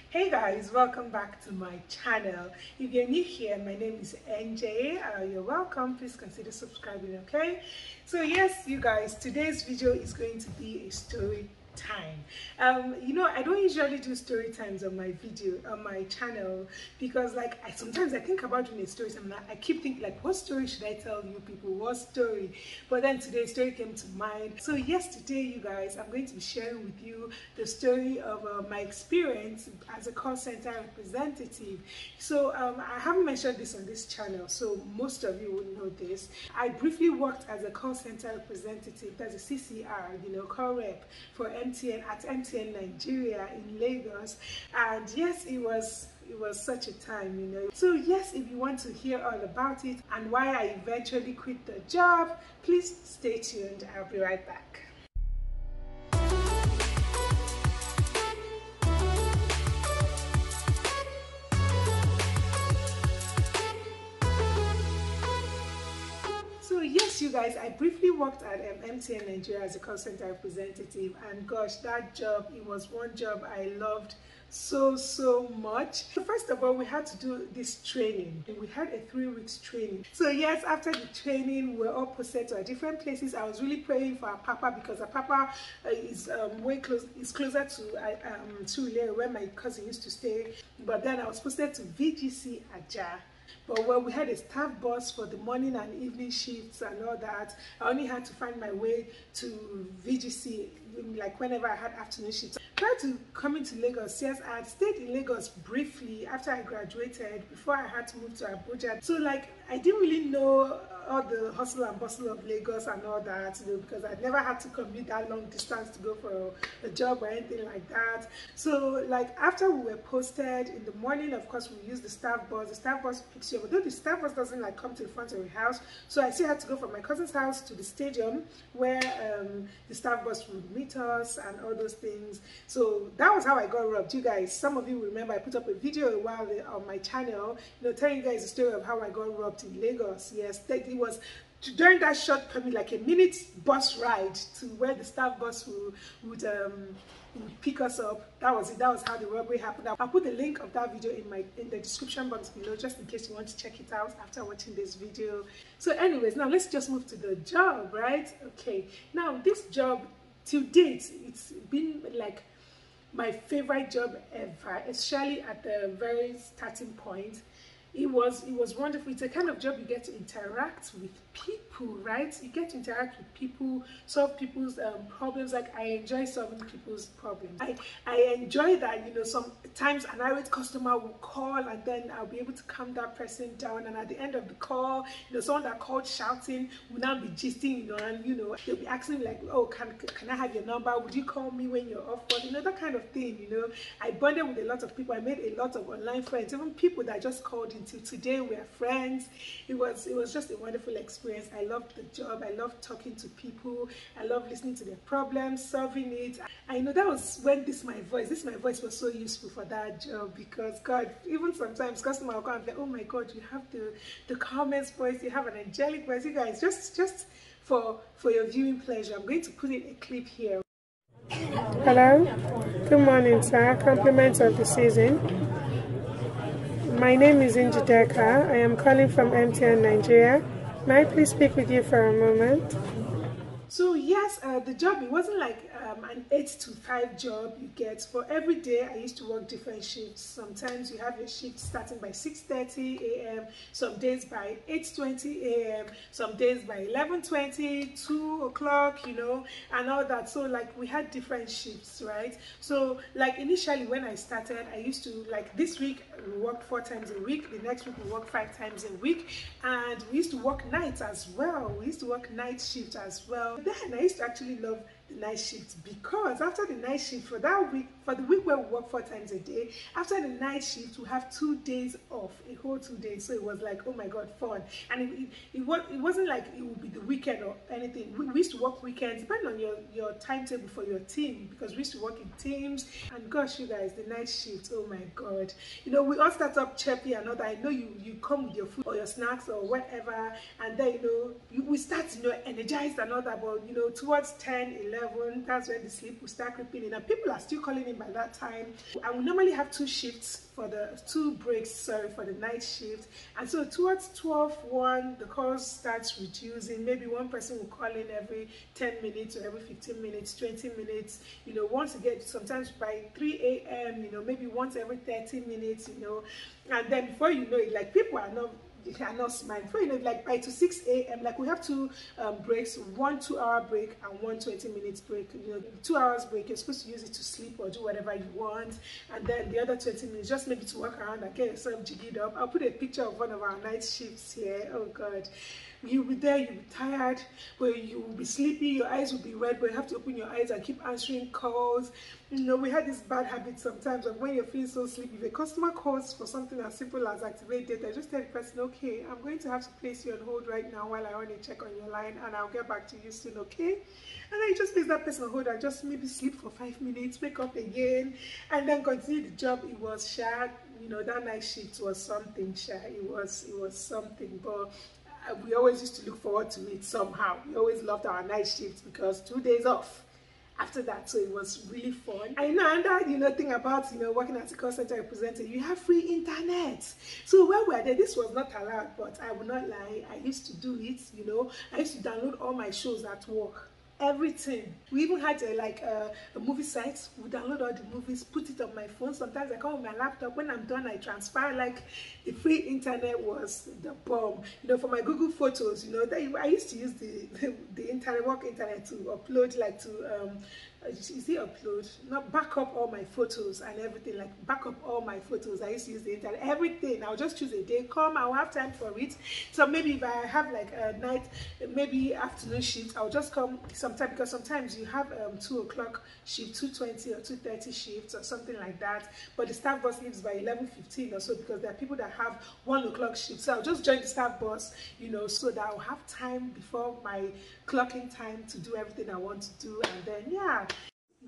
Hey guys, welcome back to my channel. If you're new here, my name is NJ. You're welcome. Please consider subscribing, okay? So yes, you guys, today's video is going to be a story time. I don't usually do story times on my channel because sometimes I think about doing a story time and I keep thinking like, what story should I tell you people? What story? But then today's story came to mind. So yes, today you guys, I'm going to be sharing with you the story of my experience as a call center representative. So I haven't mentioned this on this channel, so most of you will know this. I briefly worked as a call center representative, that's a CCR, call rep for MTN at MTN Nigeria in Lagos, and yes, it was such a time, So yes, if you want to hear all about it and why I eventually quit the job, please stay tuned. I'll be right back. So yes, you guys, I briefly worked at MTN Nigeria as a call center representative, and gosh, that job, it was one job I loved so much. So first of all, we had to do this training. We had a 3 weeks training. So yes, after the training, we were all posted to our different places. I was really praying for our papa because our papa is closer to where my cousin used to stay. But then I was posted to VGC Aja. But when we had a staff bus for the morning and evening shifts and all that, I only had to find my way to VGC like whenever I had afternoon shifts. Prior to coming to Lagos, yes, I had stayed in Lagos briefly after I graduated before I had to move to Abuja. So I didn't really know all the hustle and bustle of Lagos and all that, because I never had to commute that long distance to go for a job or anything like that. So after we were posted in the morning, of course, we used the staff bus. The staff bus picks you up, although the staff bus doesn't come to the front of the house. So I still had to go from my cousin's house to the stadium where the staff bus would meet us and all those things. So that was how I got robbed. You guys, some of you remember I put up a video a while on my channel, telling you guys the story of how I got robbed in Lagos. Yes, it was during that short period, like a minute bus ride to where the staff bus would pick us up. That was it. That was how the robbery happened. I'll put the link of that video in the description box below, just in case you want to check it out after watching this video. So anyways, now let's just move to the job, right? Okay, now this job till date, it's been like my favorite job ever, especially at the very starting point. It was wonderful. It's a kind of job you get to interact with people, right? You get to interact with people, solve people's problems. I enjoy solving people's problems. I enjoy that, sometimes an irate customer will call and then I'll be able to calm that person down, and at the end of the call, someone that called shouting will now be gisting, and they'll be asking like, oh, can I have your number? Would you call me when you're off work? That kind of thing, I bonded with a lot of people. I made a lot of online friends, even people that just called in. Till today we are friends. It was just a wonderful experience. I loved the job. I loved talking to people. I loved listening to their problems, solving it. I know that was when this my voice was so useful for that job, because God, even sometimes customer will come and say, oh my God, you have the calmest voice, you have an angelic voice. You guys, just for your viewing pleasure, I'm going to put in a clip here. Hello, good morning, sir. Compliments of the season. My name is Njideka. I am calling from MTN Nigeria. May I please speak with you for a moment? So yes, the job, it wasn't like an 8 to 5 job you get. For every day, I used to work different shifts. Sometimes you have your shift starting by 6:30 a.m., some days by 8:20 a.m., some days by 11:20, 2 o'clock, and all that. So we had different shifts, right? So initially when I started, I used to, this week we worked 4 times a week, the next week we worked 5 times a week, and we used to work nights as well. We used to work night shifts as well. Then I used to actually love the night shift, because after the night shift for that week, for the week where we work 4 times a day, after the night shift we have 2 days off, a whole 2 days. So it was like, oh my God, fun. And it wasn't like it would be the weekend or anything. We used to work weekends, depending on your timetable for your team, because we used to work in teams. And gosh, you guys, the night shift, oh my God, we all start up chirpy and all that. I know you come with your food or your snacks or whatever, and then we start energized and all that. But towards 10, 11, that's when the sleep will start creeping in, and people are still calling me by that time. I will normally have two breaks for the night shift, and so towards 12:01 the calls starts reducing. Maybe one person will call in every 10 minutes or every 15 minutes, 20 minutes, you know, once you get, sometimes by 3 a.m, you know, maybe once every 30 minutes, you know, and then before you know it, like, people are not smiling. Before you know, like by to 6 a.m, like, we have two breaks, one 2-hour break and one 20-minute break. You know, 2 hours break, you're supposed to use it to sleep or do whatever you want, and then the other 20 minutes just maybe to walk around and get yourself jiggied up. I'll put a picture of one of our night shifts here. Oh god, you'll be there, you'll be tired, but you will be sleepy, your eyes will be red, but you have to open your eyes and keep answering calls. You know, we had this bad habit sometimes of when you're feeling so sleepy, if a customer calls for something as simple as activate data, just tell the person, okay, I'm going to have to place you on hold right now while I want to check on your line, and I'll get back to you soon, okay? And then you just place that person on hold and just maybe sleep for 5 minutes, wake up again, and then continue the job. It was sharp. You know, that night shift was something, it was something, but we always used to look forward to it somehow. We always loved our night shifts because 2 days off after that, so it was really fun. I know another, you know, thing about, you know, working as a call center representative, you have free internet. So when we were there, this was not allowed, but I will not lie, I used to do it. You know, I used to download all my shows at work. Everything. We even had a movie site. We download all the movies, put it on my phone. Sometimes I come on my laptop. When I'm done, I transfer. Like, the free internet was the bomb. You know, for my Google Photos, you know, I used to use the internet, work internet, to upload, like, to is it upload? Not back up all my photos and everything. Like, back up all my photos. I used to use the internet. Everything. I'll just choose a day. I'll have time for it. So maybe if I have like a night, maybe afternoon shift, I'll just come sometime, because sometimes you have 2 o'clock shift, 2:20 or 2:30 shifts or something like that. But the staff bus leaves by 11:15 or so, because there are people that have 1 o'clock shift. So I'll just join the staff bus, you know, so that I'll have time before my clocking time to do everything I want to do. And then, yeah.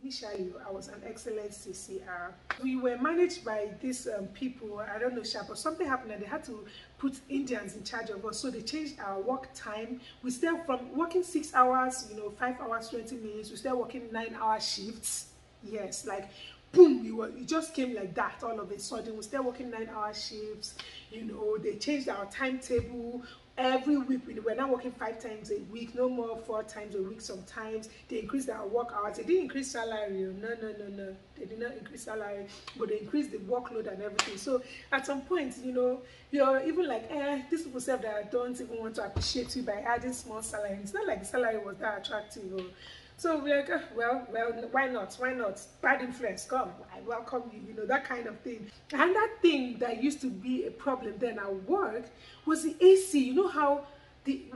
Initially, I was an excellent CCR. We were managed by these people, I don't know, but something happened and they had to put Indians in charge of us. So they changed our work time. We started from working 6 hours, you know, 5 hours, 20 minutes. We started working 9-hour shifts. Yes, like, boom, it just came like that all of a sudden. We started working 9-hour shifts. You know, they changed our timetable. Every week we were now working 5 times a week, no more 4 times a week. Sometimes they increased our work hours. They didn't increase salary. No. They did not increase salary, but they increased the workload and everything. So at some point, you know, you're even like, these people say that I don't even want to appreciate you by adding small salary. It's not like the salary was that attractive. So we're like, well, why not? Bad influence, come, I welcome you, you know, that kind of thing. And that thing that used to be a problem then at work was the AC. You know how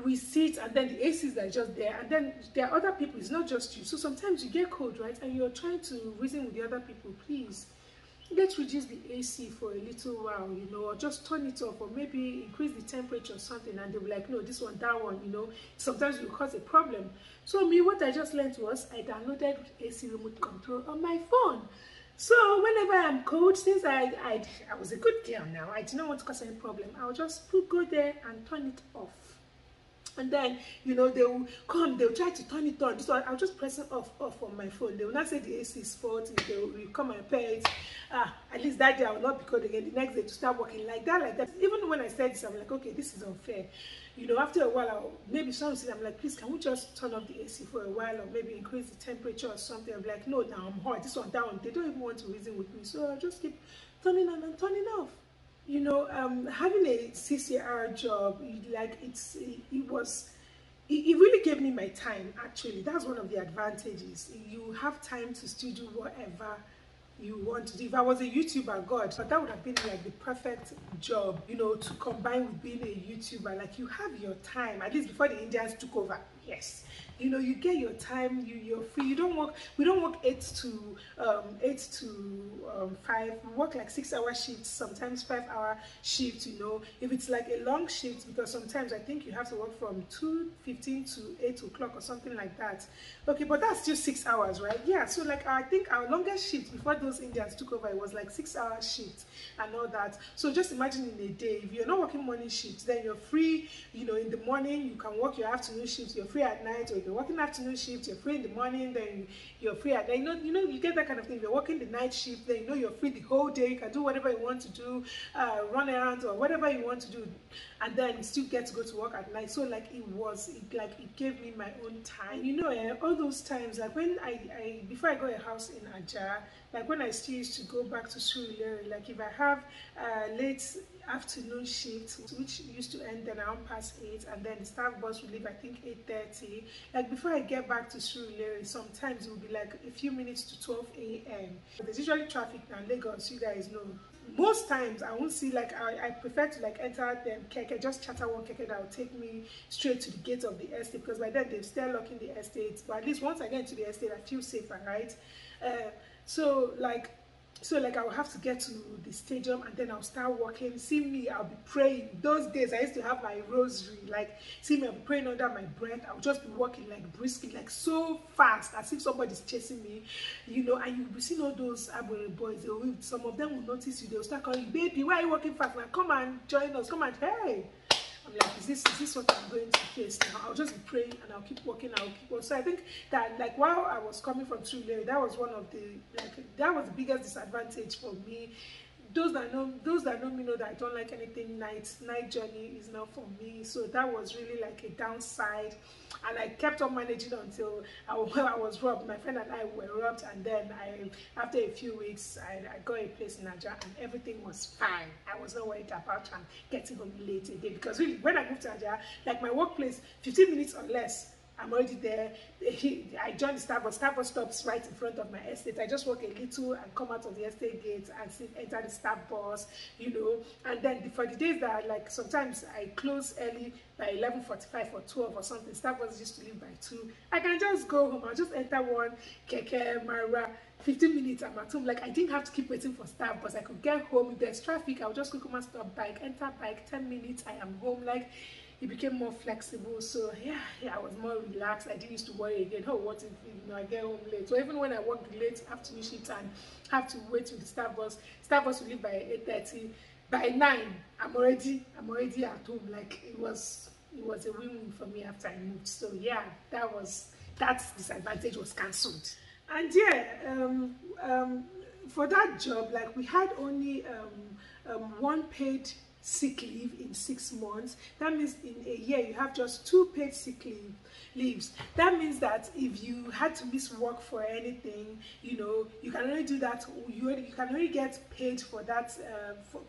we sit and then the ACs are just there, and then there are other people, it's not just you. So sometimes you get cold, right? And you're trying to reason with the other people, please, let's reduce the AC for a little while, you know, or just turn it off, or maybe increase the temperature or something. And they'll be like, no, this one, that one, you know, sometimes it will cause a problem. So me, what I just learned was I downloaded AC remote control on my phone. So whenever I'm cold, since I was a good girl now, I did not want to cause any problem. I'll just go there and turn it off. And then, you know, they will come, they'll try to turn it on. So I'll just press it off on my phone. They will not say the AC is faulty. They will come and repair it. At least that day I will not be cold again. The next day to start working like that. Even when I said this, I'm like, okay, this is unfair. You know, after a while, maybe someone said, I'm like, please, can we just turn off the AC for a while, or maybe increase the temperature or something? I'm like, no, now I'm hot. This one, that one. They don't even want to reason with me. So I'll just keep turning on and turning off. You know, having a CCR job, like, it really gave me my time. Actually, that's one of the advantages. You have time to still do whatever you want to do. If I was a YouTuber, God, but that would have been like the perfect job, you know, to combine with being a YouTuber. Like, you have your time, at least before the Indians took over. Yes, you know, you get your time, you're free. You don't work, we don't work 8 to 5. We work like 6-hour shifts, sometimes 5-hour shifts, you know. If it's like a long shift, because sometimes I think you have to work from 2:15 to 8 o'clock or something like that. Okay, but that's still 6 hours, right? Yeah, so like, I think our longest shift before those Indians took over, it was like 6-hour shift and all that. So just imagine in a day, if you're not working morning shifts, then you're free, you know, in the morning you can work your afternoon shifts, you're free at night, or you're working afternoon shift, you're free in the morning, then you're free at night. You get that kind of thing. If you're working the night shift, then you're free the whole day. You can do whatever you want to do, run errands or whatever you want to do, and then still get to go to work at night. So like it gave me my own time. All those times, like when I before I got a house in Ajah, like when I still used to go back to Surulere, like if I have late afternoon shift, which used to end then around past 8, and then the staff bus would leave I think 8:30. Like before I get back to Surulere, sometimes it would be like a few minutes to 12 a.m. There's usually traffic now in Lagos, you guys know. Most times I won't see, like I prefer to like enter them keke, just charter one keke that will take me straight to the gate of the estate, because by then they've still locking the estate. But at least once I get into the estate, I feel safer, right? So like I will have to get to the stadium, and then I'll start walking. See me, I'll be praying. Those days I used to have my rosary. Like, see me, I'll be praying under my breath. I'll just be walking like briskly, like so fast, as if somebody's chasing me, and you'll be seeing all those Abore boys. Some of them will notice you. They'll start calling you, baby, why are you walking fast? Now come and join us. Come and hey. I'm like, is this what I'm going to face now? I'll just be praying and I'll keep walking. So I think that like while I was coming from Surulere, that was one of the that was the biggest disadvantage for me. Those that know me know that I don't like anything night journey is not for me. So that was really like a downside, and I kept on managing until I was robbed. My friend and I were robbed, and then after a few weeks I got a place in Nigeria, and everything was fine. I was not worried about getting home late a day, because really when I moved to Nigeria, like my workplace, 15 minutes or less, I'm already there. I joined the staff bus. Staff bus stops right in front of my estate. I just walk a little and come out of the estate gate and enter the staff bus, And then for the days that like sometimes I close early by 11:45 or 12 or something, staff bus used to leave by 2. I can just go home. I'll just enter one keke, Mara. 15 minutes I'm at home. Like I didn't have to keep waiting for staff bus. I could get home. If there's traffic, I'll just quickly stop bike, enter bike. 10 minutes, I am home. Like it became more flexible. So yeah, I was more relaxed. I didn't used to worry again, oh, what if I get home late? So even when I worked late afternoon shift and have to wait with the staff bus will leave by 8:30. By 9, I'm already at home. Like it was a win-win for me after I moved. So yeah, that disadvantage was cancelled. And yeah, for that job, like we had only one paid sick leave in 6 months. That means in a year you have just 2 paid sick leaves. That means that if you had to miss work for anything, you can only do that. You can only get paid for that,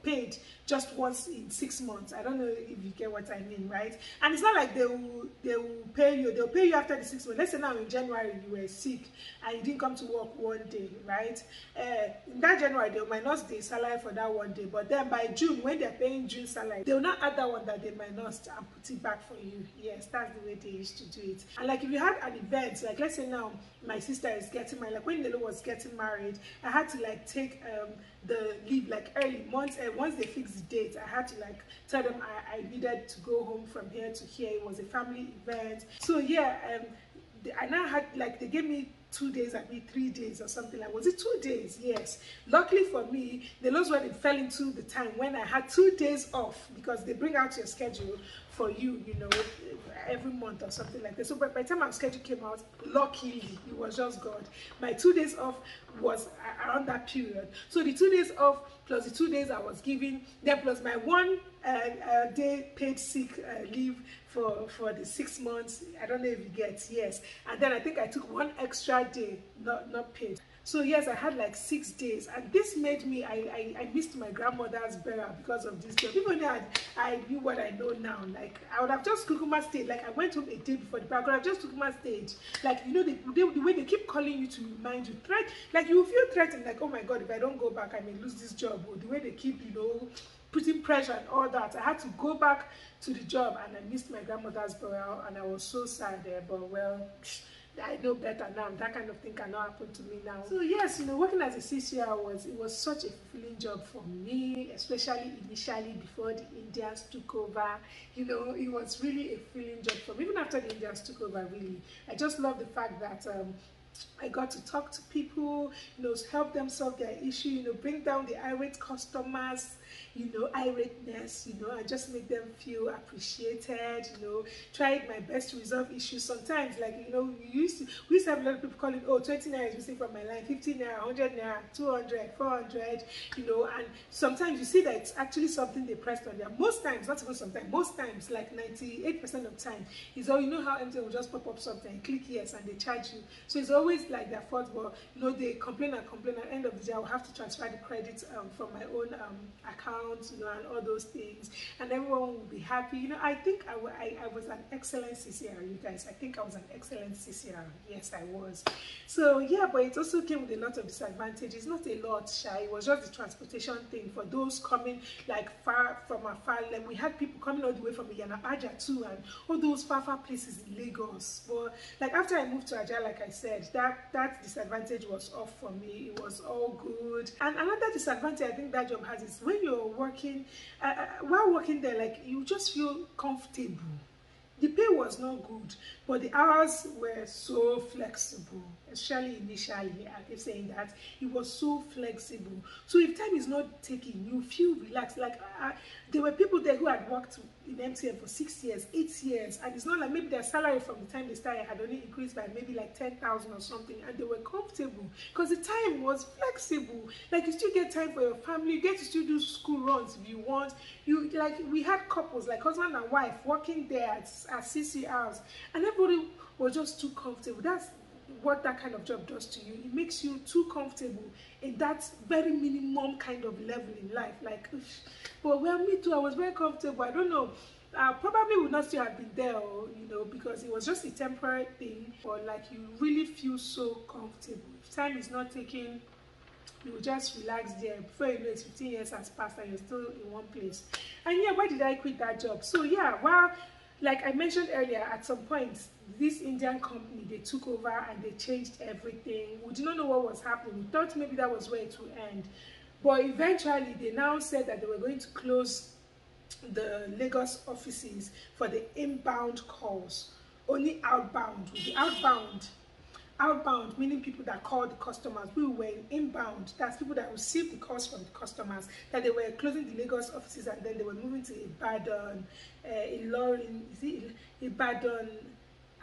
paid just once in 6 months. I don't know if you get what I mean, right? And it's not like they will pay you. They'll pay you after the 6 months. Let's say now in January you were sick and you didn't come to work one day, right? In that January they minus the salary for that one day, but then by June, when they're paying June salary, they will not add that one that they minus and put it back for you. Yes, that's the way they used to do it. And like if you had an event, like let's say now my sister is getting married, like when Nelo was getting married, I had to like take the leave like early months, and once they fixed the date, I had to like tell them I needed to go home from here to here. It was a family event. So yeah, I now had like they gave me 2 days, I mean 3 days or something. Like, was it 2 days? Yes. Luckily for me, the Lord's when it fell into the time when I had 2 days off, because they bring out your schedule for you, every month or something like that. So by the time my schedule came out, luckily it was just God. My 2 days off was around that period. So the 2 days off plus the 2 days I was giving, then plus my 1 day paid sick leave for the 6 months. I don't know if you get, yes. And then I think I took 1 extra day, not paid. So yes, I had like 6 days, and this made me, I missed my grandmother's burial because of this job. Even though I knew what I know now, like I would have just Kukuma stayed. Like I went home a day before the burial, I could have just Kukuma stayed. Like the way they keep calling you to remind you, like you feel threatened, like oh my God, if I don't go back, I may lose this job. Or the way they keep, putting pressure and all that, I had to go back to the job, and I missed my grandmother's burial, and I was so sad there. But well, I know better now. That kind of thing cannot happen to me now. So yes, working as a CCR it was such a fulfilling job for me, especially initially before the Indians took over. It was really a fulfilling job for me. Even after the Indians took over, really, I just love the fact that I got to talk to people, you know, help them solve their issue, you know, bring down the irate customers, you know, irateness, you know, and just make them feel appreciated, you know, tried my best to resolve issues. Sometimes, like, you know, we used to have a lot of people calling, oh, 20 naira is missing from my line, 15 naira, 100 naira, 200, 400, you know, and sometimes you see that it's actually something they pressed on there. Most times, not even sometimes, most times, like 98% of the time, is all, you know how MTN will just pop up something, click yes, and they charge you. So it's always like their fault, but, you know, they complain and complain. At the end of the day, I will have to transfer the credit from my own account, you know, and all those things, and everyone will be happy. You know, I think I was an excellent CCR, you guys. I think I was an excellent CCR. Yes, I was. So yeah, but it also came with a lot of disadvantages. Not a lot, shy. It was just the transportation thing for those coming like far from afar. Like we had people coming all the way from Yanapaja too, and all those far places in Lagos. But like after I moved to Aja, like I said, that disadvantage was off for me. It was all good. And another disadvantage I think that job has is when you're working, while working there, like you just feel comfortable. The pay was not good, but the hours were so flexible, especially initially. I keep saying that it was so flexible. So if time is not taking, you feel relaxed. Like there were people there who had worked in MTN for 6 years, 8 years, and it's not like maybe their salary from the time they started had only increased by maybe like 10,000 or something, and they were comfortable because the time was flexible. Like you still get time for your family, you get to still do school runs if you want. You like we had couples like husband and wife working there at CCRs, and everybody was just too comfortable. That's what that kind of job does to you. It makes you too comfortable in that very minimum kind of level in life. Like, but well, me too, I was very comfortable. I don't know, probably would not still have been there, or, you know, because it was just a temporary thing. Or like you really feel so comfortable. If time is not taking, you will just relax there. Before you know it, 15 years has passed and you're still in one place. And yeah, why did I quit that job? So yeah, well, like I mentioned earlier, at some point, this Indian company, they took over and they changed everything. We did not know what was happening. We thought maybe that was where it would end. But eventually, they now said that they were going to close the Lagos offices for the inbound calls. Only outbound. With the outbound meaning people that call the customers. We were in inbound, that's people that receive the calls from the customers, that they were closing the Lagos offices and then they were moving to Ibadan, Ilorin, is it Ibadan,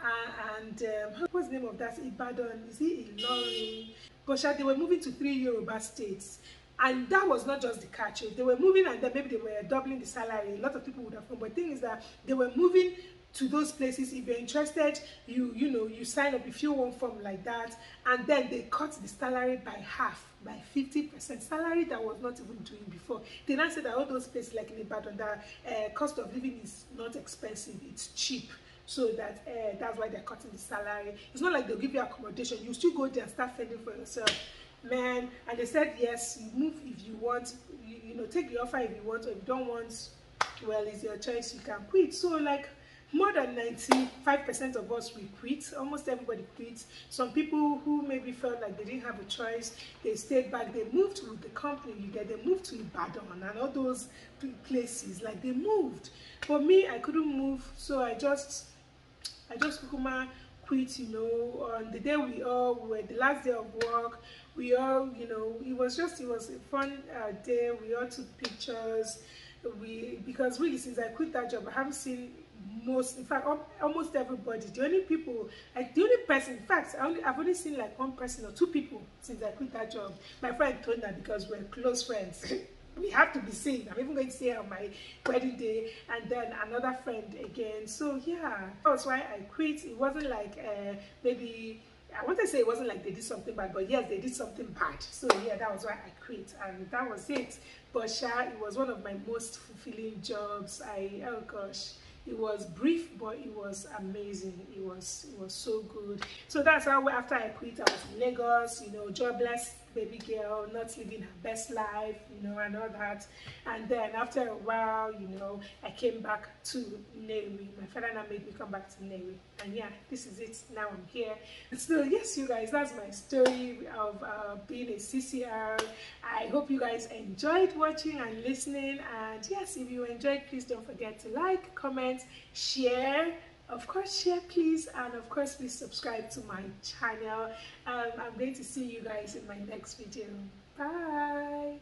and what's the name of that? Ibadan, is it Ilorin? But they were moving to 3 Yoruba states. And that was not just the catch. They were moving and then maybe they were doubling the salary. A lot of people would have come. But the thing is that they were moving to those places. If you're interested, you know, you sign up, you fill one form like that, and then they cut the salary by half, by 50%. Salary that was not even doing before. They now said that all those places like in Ibadan, that cost of living is not expensive, it's cheap. So that that's why they're cutting the salary. It's not like they'll give you accommodation. You still go there and start fending for yourself, man. And they said yes, you move if you want, you know, take the offer if you want, or if you don't want, well, it's your choice, you can quit. So like more than 95% of us, we quit. Almost everybody quits. Some people who maybe felt like they didn't have a choice, they stayed back. They moved with the company. You get, they moved to Ibadan and all those places. Like they moved. For me, I couldn't move, so I just kukuma quit. You know, on the day we were the last day of work, we all, you know, it was a fun day. We all took pictures. Because really, since I quit that job, I haven't seen in fact almost everybody. The only person, in fact, I've only seen like one person or two people since I quit that job. My friend Tona, because we're close friends. We have to be seen. I'm even going to see her on my wedding day, and then another friend again. So yeah, that was why I quit. It wasn't like maybe, I want to say it wasn't like they did something bad, but yes, they did something bad. So yeah, that was why I quit, and that was it. But it was one of my most fulfilling jobs. Oh gosh, it was brief, but it was amazing. It was so good. So that's how after I quit, I was in Lagos, you know, jobless baby girl, not living her best life, you know, and all that. And then after a while, you know, I came back to Neri. My father now made me come back to Neri. And yeah, this is it. Now I'm here. So yes, you guys, that's my story of being a CCR. I hope you guys enjoyed watching and listening. And yes, if you enjoyed, please don't forget to like, comment, share. Of course, share please, and of course please subscribe to my channel. I'm going to see you guys in my next video. Bye.